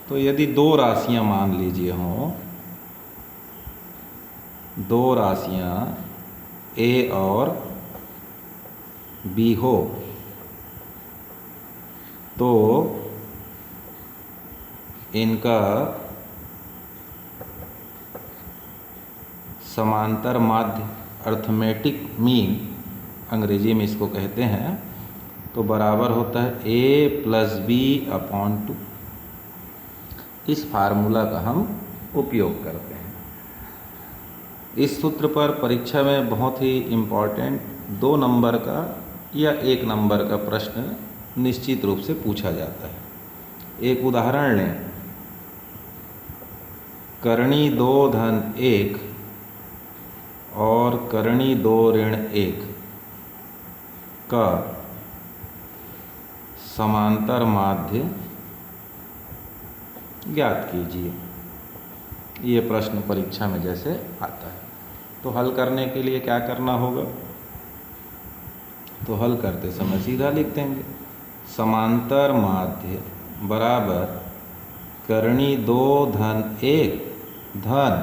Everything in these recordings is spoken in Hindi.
तो यदि दो राशियां मान लीजिए हों, दो राशियां a और b हो, तो इनका समांतर माध्य अर्थमेटिक मीन अंग्रेजी में इसको कहते हैं, तो बराबर होता है a + b/2। इस फार्मूला का हम उपयोग करते हैं। इस सूत्र पर परीक्षा में बहुत ही इम्पॉर्टेंट 2 नंबर का या 1 नंबर का प्रश्न निश्चित रूप से पूछा जाता है। एक उदाहरण लें, करणी 2 धन 1 और करणी 2 ऋण 1 का समांतर माध्य ज्ञात कीजिए। ये प्रश्न परीक्षा में जैसे आता है, तो हल करने के लिए क्या करना होगा? तो हल करते समय सीधा लिख देंगे समांतर माध्य बराबर करणी 2 धन 1 धन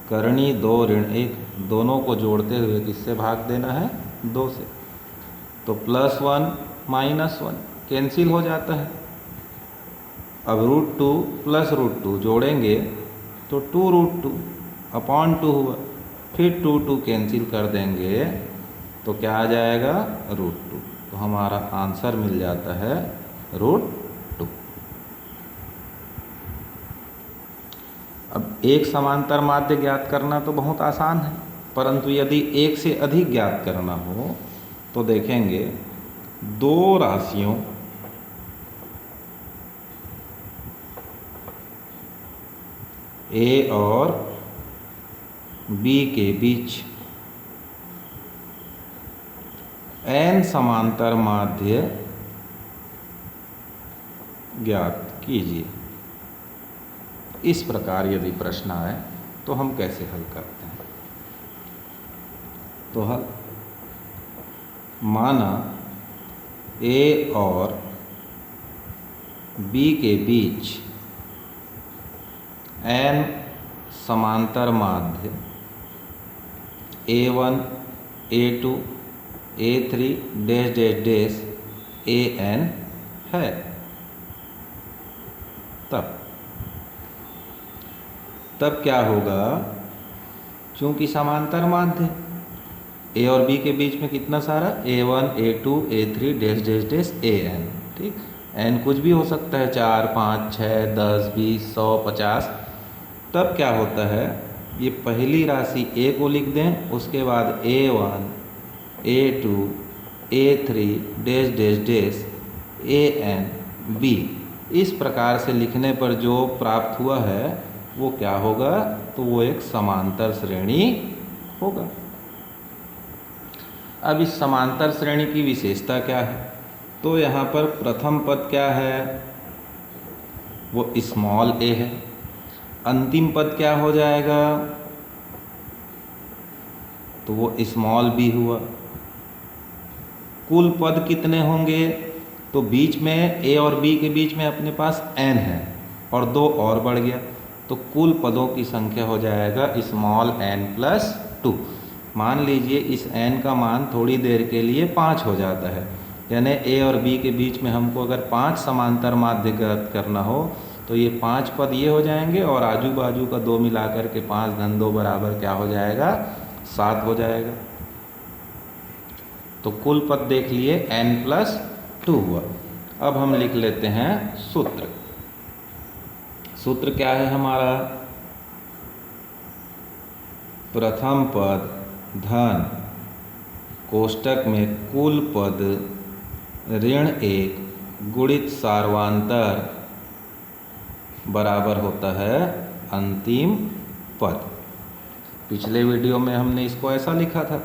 करणी 2 ऋण 1, दोनों को जोड़ते हुए किससे भाग देना है? 2 से। तो +1 -1 कैंसिल हो जाता है। अब √2 + √2 जोड़ेंगे तो 2√2/2 हुआ। फिर 2 कैंसिल कर देंगे तो क्या आ जाएगा? √2। तो हमारा आंसर मिल जाता है √2। अब एक समांतर माध्य ज्ञात करना तो बहुत आसान है, परंतु यदि एक से अधिक ज्ञात करना हो तो देखेंगे दो राशियों a और b के बीच n समांतर माध्य ज्ञात कीजिए। इस प्रकार यदि प्रश्न आए तो हम कैसे हल करते हैं? तो हल, माना a और b के बीच n समांतर माध्य a1 a2 a3 dash dash dash an है। तब क्या होगा? चूंकि समांतर माध्य a और b के बीच में कितना सारा a1 a2 a3 dash dash dash an, ठीक। n कुछ भी हो सकता है, 4 5 6 10 20 100 50। तब क्या होता है? ये पहली राशि a को लिख दें, उसके बाद a1 a2 a3 dash dash dash an b। इस प्रकार से लिखने पर जो प्राप्त हुआ है वो क्या होगा? तो वो एक समांतर श्रेणी होगा। अब इस समांतर श्रेणी की विशेषता क्या है? तो यहाँ पर प्रथम पद क्या है? वो स्मॉल a है। अंतिम पद क्या हो जाएगा? तो वो स्मॉल b हुआ। कुल पद कितने होंगे? तो बीच में a और b के बीच में अपने पास n है और 2 और बढ़ गया, तो कुल पदों की संख्या हो जाएगा स्मॉल n + 2। मान लीजिए इस n का मान थोड़ी देर के लिए 5 हो जाता है, यानी a और b के बीच में हमको अगर 5 समांतर माध्य ज्ञात करना हो तो ये 5 पद ये हो जाएंगे और आजू बाजू का 2 मिलाकर के 5 × 2 बराबर क्या हो जाएगा? 7 हो जाएगा। तो कुल पद देख लिए n + 2 हुआ। अब हम लिख लेते हैं सूत्र। सूत्र क्या है हमारा? प्रथम पद धन कोष्टक में कुल पद ऋण 1 गुणित सार्वांतर बराबर होता है अंतिम पद। पिछले वीडियो में हमने इसको ऐसा लिखा था,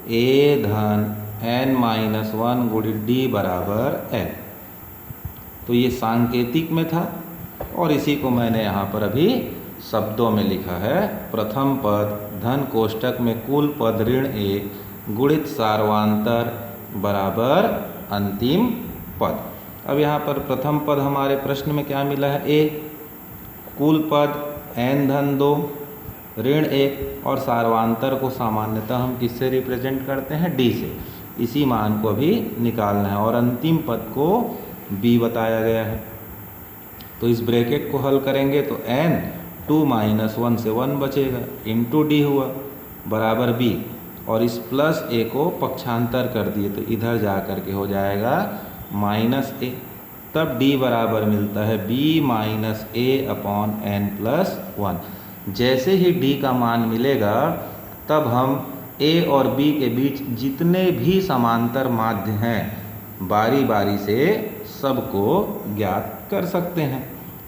a धन n-1 गुणित d बराबर n। तो ये सांकेतिक में था और इसी को मैंने यहाँ पर अभी शब्दों में लिखा है। प्रथम पद धन कोष्टक में कुल पद ऋण 1 गुणित सार्वांतर बराबर अंतिम पद। अब यहाँ पर प्रथम पद हमारे प्रश्न में क्या मिला है? a। कुल पद n-2 ऋण 1 और सार्वंतर को सामान्यतः हम किससे रिप्रेजेंट करते हैं? d से। इसी मान को अभी निकालना है और अंतिम पद को b बताया गया है। तो इस ब्रैकेट को हल करेंगे तो n 2 - 1 से 1 बचेगा इंटू d हुआ बराबर b, और इस प्लस a को पक्षांतर कर दिए तो इधर जा कर के हो जाएगा -a, तब d बराबर मिलता है b - a/n+1। जैसे ही d का मान मिलेगा तब हम a और b के बीच जितने भी समांतर माध्य हैं बारी बारी से सबको ज्ञात कर सकते हैं।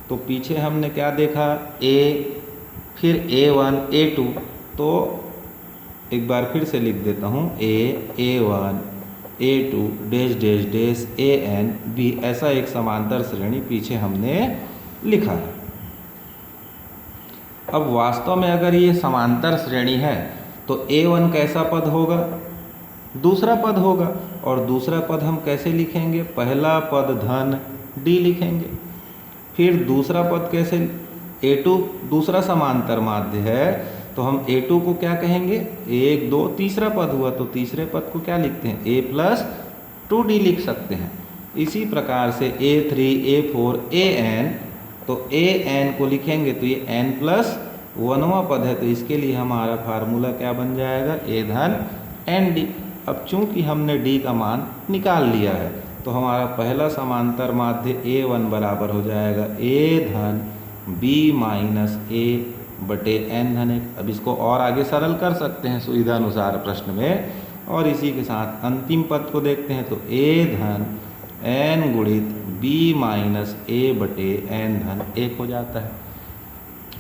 तो पीछे हमने क्या देखा? a, फिर a1 a2, तो एक बार फिर से लिख देता हूँ a1 a2 dash dash dash an b, ऐसा एक समांतर श्रेणी पीछे हमने लिखा है। अब वास्तव में अगर ये समांतर श्रेणी है तो a1 कैसा पद होगा? दूसरा पद होगा, और दूसरा पद हम कैसे लिखेंगे? पहला पद धन d लिखेंगे। फिर दूसरा पद कैसे? a2 दूसरा समांतर माध्य है तो हम a2 को क्या कहेंगे? 1 2 तीसरा पद हुआ तो तीसरे पद को क्या लिखते हैं? a+2d लिख सकते हैं। इसी प्रकार से a3 a4 an, तो an को लिखेंगे तो ये n+1वां पद है, तो इसके लिए हमारा फार्मूला क्या बन जाएगा? a धन nd। अब चूंकि हमने d का मान निकाल लिया है तो हमारा पहला समांतर माध्य a1 बराबर हो जाएगा a धन b - a/n-1। अब इसको और आगे सरल कर सकते हैं सुविधानुसार प्रश्न में, और इसी के साथ अंतिम पद को देखते हैं तो a धन n गुणित b - a/n-1 हो जाता है।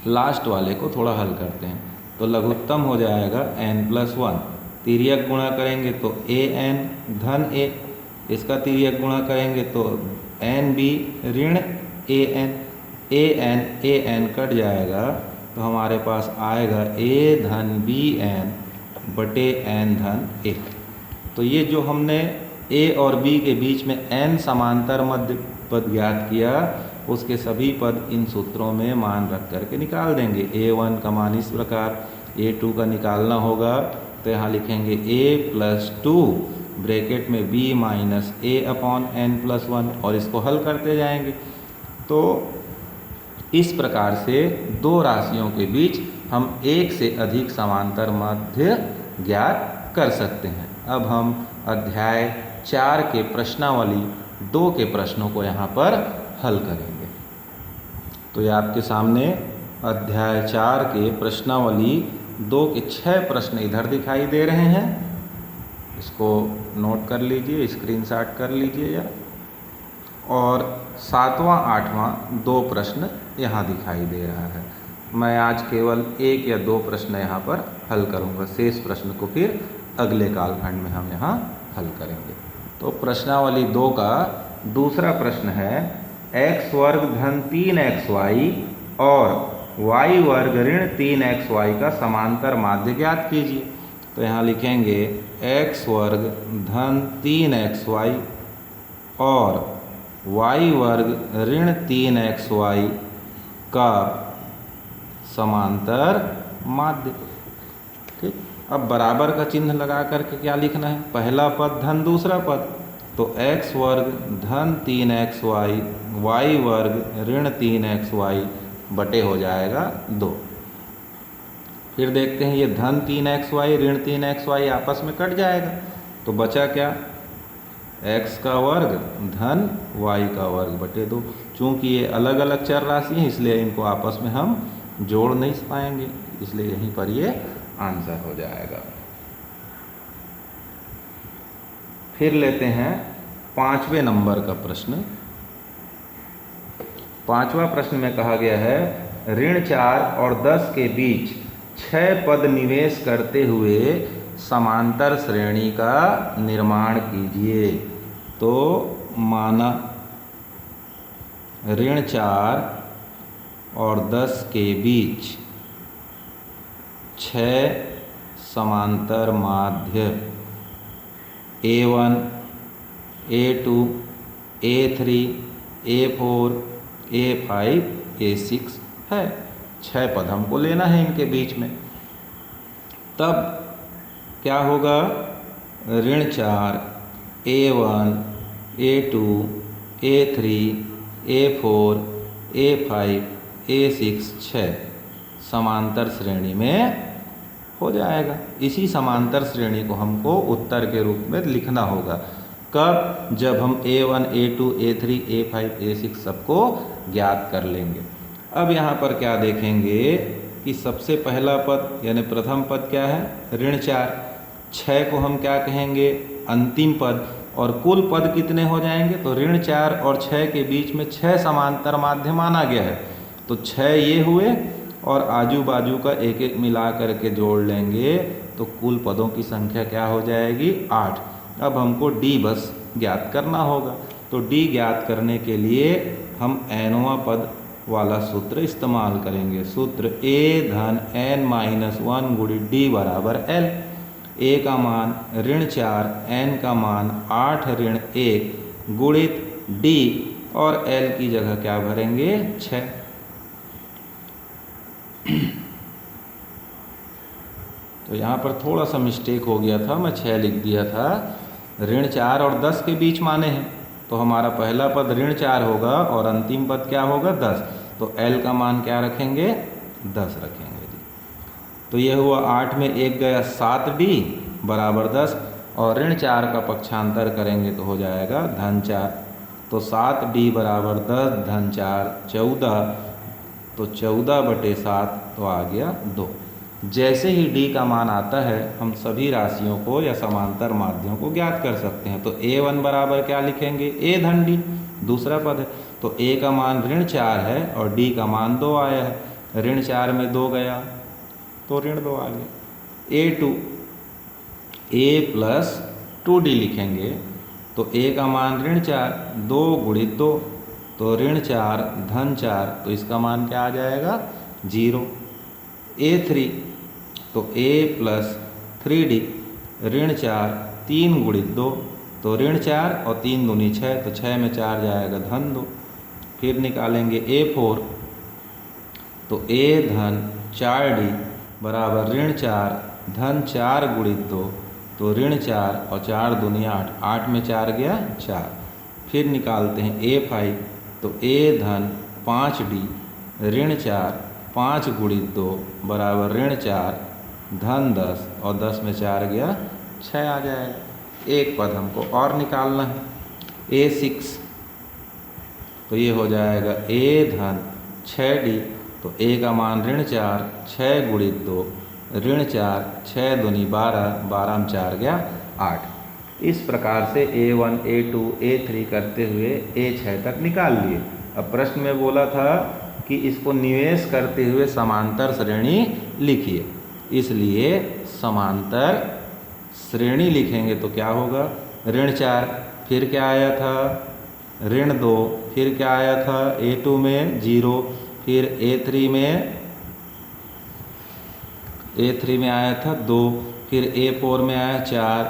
लास्ट वाले को थोड़ा हल करते हैं तो लघुत्तम हो जाएगा n+1, तिर्यक गुणा करेंगे तो an धन a, इसका तिर्यक गुणा करेंगे तो nb ऋण an कट जाएगा तो हमारे पास आएगा a धन bn/n-1। तो ये जो हमने a और b के बीच में n समांतर मध्य पद ज्ञात किया उसके सभी पद इन सूत्रों में मान रख करके निकाल देंगे। a1 का मान इस प्रकार, a2 का निकालना होगा तो यहाँ लिखेंगे a+2 ब्रैकेट में b - a/n+1 और इसको हल करते जाएंगे। तो इस प्रकार से दो राशियों के बीच हम एक से अधिक समांतर माध्य ज्ञात कर सकते हैं। अब हम अध्याय 4 के प्रश्नावली 2 के प्रश्नों को यहाँ पर हल करेंगे। तो ये आपके सामने अध्याय 4 के प्रश्नावली 2 के 6 प्रश्न इधर दिखाई दे रहे हैं। इसको नोट कर लीजिए, स्क्रीनशॉट कर लीजिए या, और 7वां 8वां 2 प्रश्न यहाँ दिखाई दे रहा है। मैं आज केवल 1 या 2 प्रश्न यहाँ पर हल करूँगा, शेष प्रश्न को फिर अगले कालखंड में हम यहाँ हल करेंगे। तो प्रश्नावली 2 का दूसरा प्रश्न है x वर्ग धन 3xy और y वर्ग ऋण 3xy का समांतर माध्य ज्ञात कीजिए। तो यहाँ लिखेंगे x वर्ग धन 3xy और y वर्ग ऋण 3xy का समांतर माध्य। ठीक, अब बराबर का चिन्ह लगा करके क्या लिखना है? पहला पद धन दूसरा पद, तो x वर्ग धन 3xy y वर्ग ऋण 3xy बटे हो जाएगा 2। फिर देखते हैं ये धन 3xy ऋण 3xy आपस में कट जाएगा तो बचा क्या? x का वर्ग धन y का वर्ग बटे 2। चूँकि ये अलग अलग चर राशि हैं इसलिए इनको आपस में हम जोड़ नहीं पाएंगे, इसलिए यहीं पर ये आंसर हो जाएगा। फिर लेते हैं 5वें नंबर का प्रश्न। 5वां प्रश्न में कहा गया है ऋण 4 और 10 के बीच 6 पद निवेश करते हुए समांतर श्रेणी का निर्माण कीजिए। तो माना ऋण 4 और 10 के बीच 6 समांतर माध्य A1 A2 A3 A4 A5 A6 है, 6 पद हमको लेना है इनके बीच में। तब क्या होगा, ऋण 4 A1 A2 A3 A4 A5 A6 6 समांतर श्रेणी में हो जाएगा। इसी समांतर श्रेणी को हमको उत्तर के रूप में लिखना होगा। कब, जब हम A1 A2 A3 A5 A6 सबको ज्ञात कर लेंगे। अब यहाँ पर क्या देखेंगे कि सबसे पहला पद यानी प्रथम पद क्या है, ऋण 4। 6 को हम क्या कहेंगे, अंतिम पद। और कुल पद कितने हो जाएंगे, तो ऋण 4 और 6 के बीच में 6 समांतर माध्य माना गया है। तो 6 ये हुए और आजू बाजू का एक एक मिला करके जोड़ लेंगे तो कुल पदों की संख्या क्या हो जाएगी, 8। अब हमको D बस ज्ञात करना होगा। तो D ज्ञात करने के लिए हम nवां पद वाला सूत्र इस्तेमाल करेंगे। सूत्र A धन n-1 गुणित D बराबर L। A का मान ऋण 4, n का मान 8 ऋण 1 गुणित D और L की जगह क्या भरेंगे, 6। तो यहाँ पर थोड़ा सा मिस्टेक हो गया था, मैं 6 लिख दिया था। ऋण 4 और 10 के बीच माने हैं, तो हमारा पहला पद ऋण 4 होगा और अंतिम पद क्या होगा, 10। तो L का मान क्या रखेंगे, 10 रखेंगे जी। तो ये हुआ 8 में 1 गया 7D बराबर 10 और ऋण 4 का पक्षांतर करेंगे तो हो जाएगा धन 4। तो 7D बराबर 10 धन 4 14, तो 14/7 तो आ गया 2। जैसे ही D का मान आता है हम सभी राशियों को या समांतर माध्यों को ज्ञात कर सकते हैं। तो A1 बराबर क्या लिखेंगे, A धन D, दूसरा पद है। तो A का मान ऋण 4 है और D का मान 2 आया है। ऋण 4 में 2 गया तो ऋण 2 आ गया। A2 A प्लस 2D लिखेंगे। तो A का मान ऋण 4, 2 गुणित 2 तो ऋण 4 धन 4, तो इसका मान क्या आ जाएगा, 0। A3 तो A प्लस 3D ऋण 4 3 गुणित 2 तो ऋण 4 और 3 दूनी 6, तो 6 में 4 जाएगा धन 2। फिर निकालेंगे A4 तो A धन 4D बराबर ऋण 4 धन 4 गुणित 2 तो ऋण 4 और 4 दूनी 8, 8 में 4 गया 4। फिर निकालते हैं A5 तो A धन 5D ऋण 4 5 गुणित 2 बराबर ऋण 4 धन 10 और 10 में 4 गया 6 आ जाएगा। एक पद हमको और निकालना है, A6 तो ये हो जाएगा A धन 6D तो A का मान ऋण 4 6 गुणित 2 ऋण 4 6 दूनी 12, 12 में 4 गया 8। इस प्रकार से A1 A2 A3 करते हुए A6 तक निकाल लिए। अब प्रश्न में बोला था कि इसको निवेश करते हुए समांतर श्रेणी लिखिए, इसलिए समांतर श्रेणी लिखेंगे तो क्या होगा, ऋण 4 फिर क्या आया था ऋण 2, फिर क्या आया था A2 में 0, फिर A3 में आया था 2, फिर A4 में आया 4,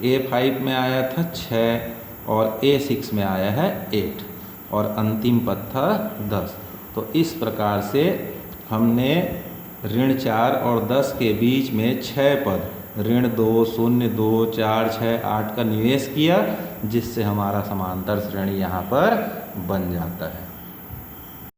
A5 में आया था 6 और A6 में आया है 8 और अंतिम पद था 10। तो इस प्रकार से हमने ऋण 4 और 10 के बीच में 6 पद ऋण 2 0 2 4 6 8 का निवेश किया, जिससे हमारा समांतर श्रेणी यहाँ पर बन जाता है।